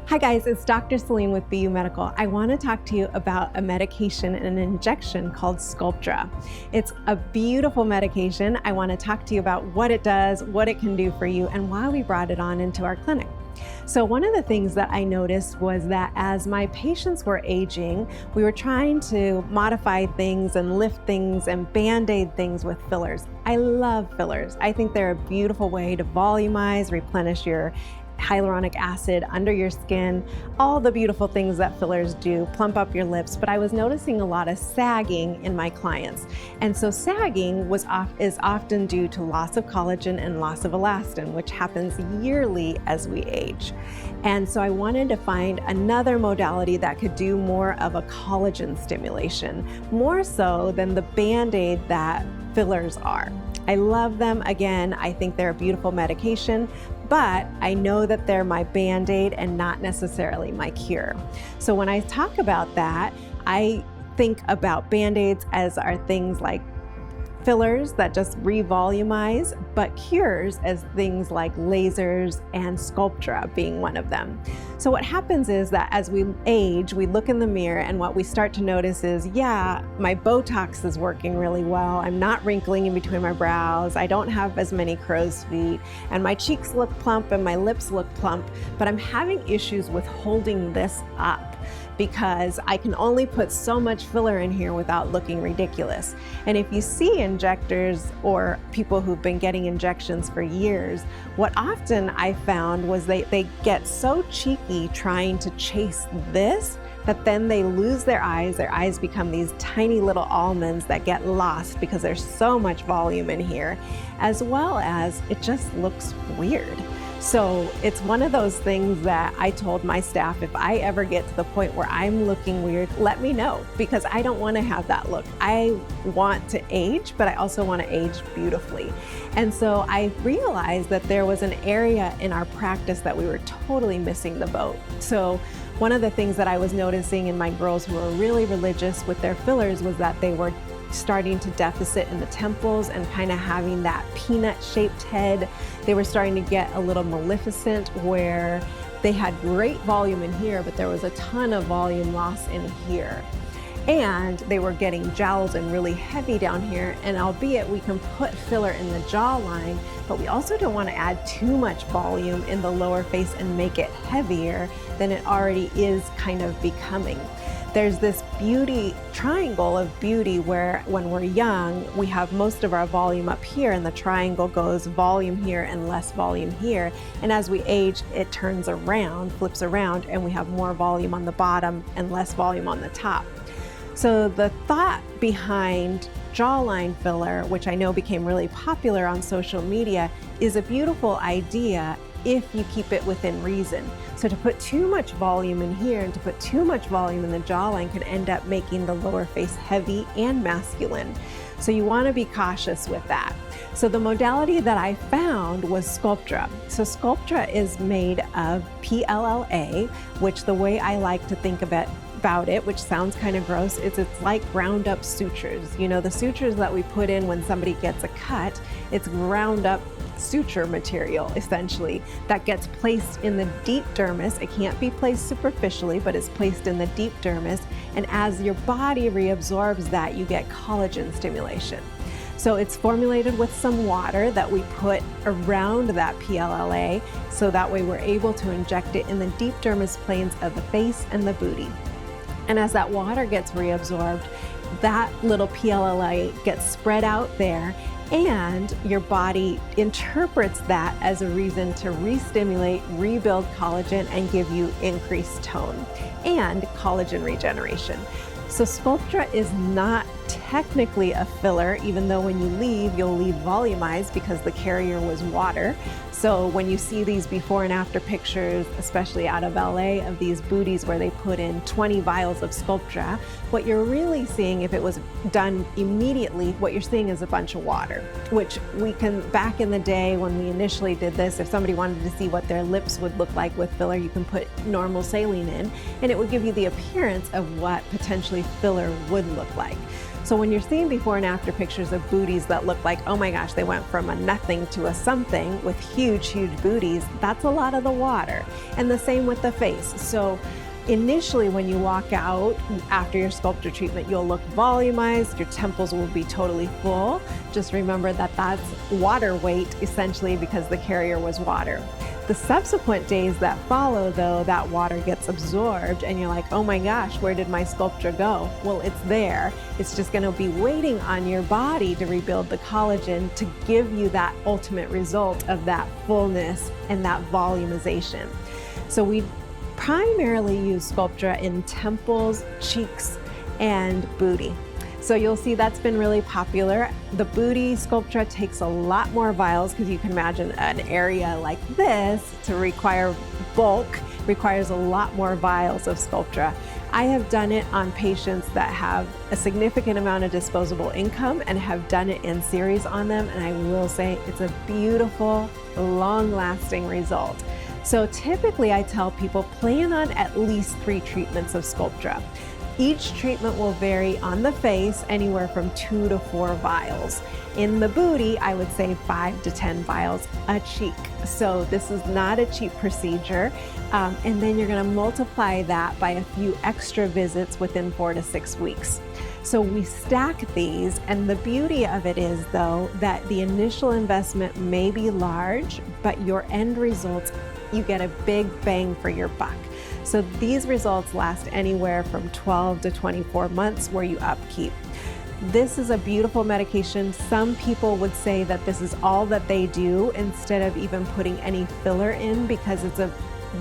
Hi guys, it's Dr. Selene with BU Medical. I want to talk to you about a medication and an injection called Sculptra. It's a beautiful medication. I want to talk to you about what it does, what it can do for you, and why we brought it on into our clinic. So one of the things that I noticed was that as my patients were aging, we were trying to modify things and lift things and band-aid things with fillers. I love fillers. I think they're a beautiful way to volumize, replenish your hyaluronic acid under your skin, all the beautiful things that fillers do, plump up your lips, but I was noticing a lot of sagging in my clients. And so sagging is often due to loss of collagen and loss of elastin, which happens yearly as we age. And so I wanted to find another modality that could do more of a collagen stimulation, more so than the Band-Aid that fillers are. I love them. Again, I think they're a beautiful medication, but I know that they're my Band-Aid and not necessarily my cure. So when I talk about that, I think about Band-Aids as are things like fillers that just revolumize, but cures as things like lasers and Sculptra being one of them. So what happens is that as we age, we look in the mirror and what we start to notice is, yeah, my Botox is working really well. I'm not wrinkling in between my brows. I don't have as many crow's feet, and my cheeks look plump and my lips look plump, but I'm having issues with holding this up because I can only put so much filler in here without looking ridiculous. And if you see injectors or people who've been getting injections for years, what often I found was they get so cheeky trying to chase this that then they lose their eyes become these tiny little almonds that get lost because there's so much volume in here, as well as it just looks weird. So it's one of those things that I told my staff, if I ever get to the point where I'm looking weird, let me know, because I don't want to have that look. I want to age, but I also want to age beautifully. And so I realized that there was an area in our practice that we were totally missing the boat. So one of the things that I was noticing in my girls who were really religious with their fillers was that they were starting to deficit in the temples and kind of having that peanut-shaped head. They were starting to get a little maleficent where they had great volume in here, but there was a ton of volume loss in here. And they were getting jowls and really heavy down here, and albeit we can put filler in the jawline, but we also don't want to add too much volume in the lower face and make it heavier than it already is kind of becoming. There's this beauty triangle of beauty where when we're young, we have most of our volume up here, and the triangle goes volume here and less volume here. And as we age, it turns around, flips around, and we have more volume on the bottom and less volume on the top. So the thought behind jawline filler, which I know became really popular on social media, is a beautiful idea if you keep it within reason. So to put too much volume in here and to put too much volume in the jawline could end up making the lower face heavy and masculine. So you want to be cautious with that. So the modality that I found was Sculptra. So Sculptra is made of PLLA, which the way I like to think about it, which sounds kind of gross, is it's like ground up sutures. You know, the sutures that we put in when somebody gets a cut, it's ground up suture material essentially that gets placed in the deep dermis. It can't be placed superficially, but it's placed in the deep dermis, and as your body reabsorbs that, you get collagen stimulation. So it's formulated with some water that we put around that PLLA, so that way we're able to inject it in the deep dermis planes of the face and the booty. And as that water gets reabsorbed, that little PLLA gets spread out there, and your body interprets that as a reason to re-stimulate, rebuild collagen, and give you increased tone and collagen regeneration. So Sculptra is not technically a filler, even though when you leave, you'll leave volumized because the carrier was water. So when you see these before and after pictures, especially out of LA, of these booties where they put in 20 vials of Sculptra, what you're really seeing, if it was done immediately, what you're seeing is a bunch of water, which we can, back in the day when we initially did this, if somebody wanted to see what their lips would look like with filler, you can put normal saline in, and it would give you the appearance of what potentially filler would look like. So when you're seeing before and after pictures of booties that look like, oh my gosh, they went from a nothing to a something with huge, huge booties, that's a lot of the water. And the same with the face. So initially, when you walk out after your Sculptra treatment, you'll look volumized, your temples will be totally full. Just remember that that's water weight, essentially, because the carrier was water. The subsequent days that follow, though, that water gets absorbed and you're like, oh my gosh, where did my Sculptra go? Well, it's there. It's just gonna be waiting on your body to rebuild the collagen to give you that ultimate result of that fullness and that volumization. So we primarily use Sculptra in temples, cheeks, and booty. So you'll see that's been really popular. The booty Sculptra takes a lot more vials because you can imagine an area like this to require bulk, requires a lot more vials of Sculptra. I have done it on patients that have a significant amount of disposable income and have done it in series on them, and I will say it's a beautiful, long-lasting result. So typically I tell people plan on at least 3 treatments of Sculptra. Each treatment will vary on the face anywhere from 2 to 4 vials. In the booty, I would say 5 to 10 vials a cheek. So this is not a cheap procedure. And then you're gonna multiply that by a few extra visits within 4 to 6 weeks. So we stack these, and the beauty of it is, though, that the initial investment may be large, but your end results, you get a big bang for your buck. So these results last anywhere from 12 to 24 months where you upkeep. This is a beautiful medication. Some people would say that this is all that they do instead of even putting any filler in, because it's a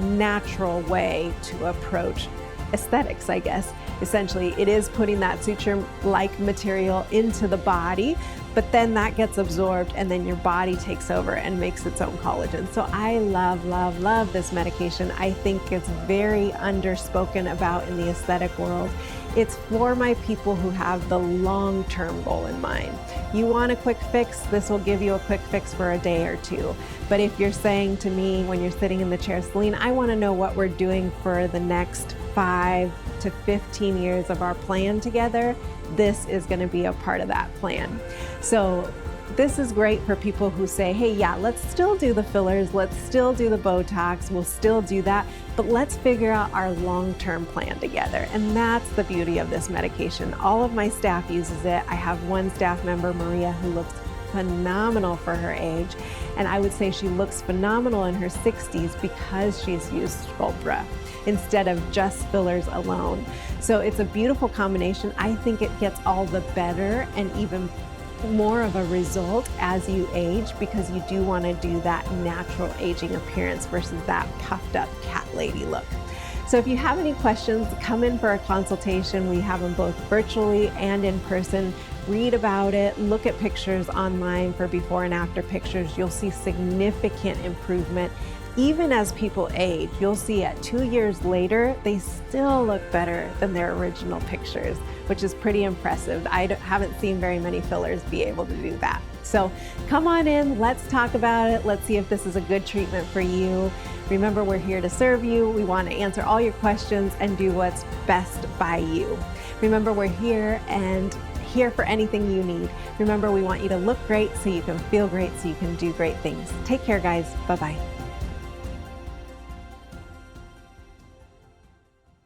natural way to approach aesthetics, I guess. Essentially, it is putting that suture-like material into the body, but then that gets absorbed and then your body takes over and makes its own collagen. So I love, love, love this medication. I think it's very underspoken about in the aesthetic world. It's for my people who have the long-term goal in mind. You want a quick fix, this will give you a quick fix for a day or two. But if you're saying to me when you're sitting in the chair, Selene, I want to know what we're doing for the next 5 to 15 years of our plan together, this is going to be a part of that plan. So this is great for people who say, hey, yeah, let's still do the fillers, let's still do the Botox, we'll still do that, but let's figure out our long-term plan together. And that's the beauty of this medication. All of my staff uses it. I have one staff member, Maria, who looks phenomenal for her age. And I would say she looks phenomenal in her 60s because she's used Sculptra instead of just fillers alone. So it's a beautiful combination. I think it gets all the better and even more of a result as you age, because you do want to do that natural aging appearance versus that puffed up cat lady look. So if you have any questions, come in for a consultation. We have them both virtually and in person. Read about it, look at pictures online for before and after pictures. You'll see significant improvement. Even as people age, you'll see at 2 years later, they still look better than their original pictures, which is pretty impressive. I haven't seen very many fillers be able to do that. So come on in, let's talk about it. Let's see if this is a good treatment for you. Remember, we're here to serve you. We want to answer all your questions and do what's best by you. Remember, we're here for anything you need. Remember, we want you to look great so you can feel great, so you can do great things. Take care, guys. Bye-bye.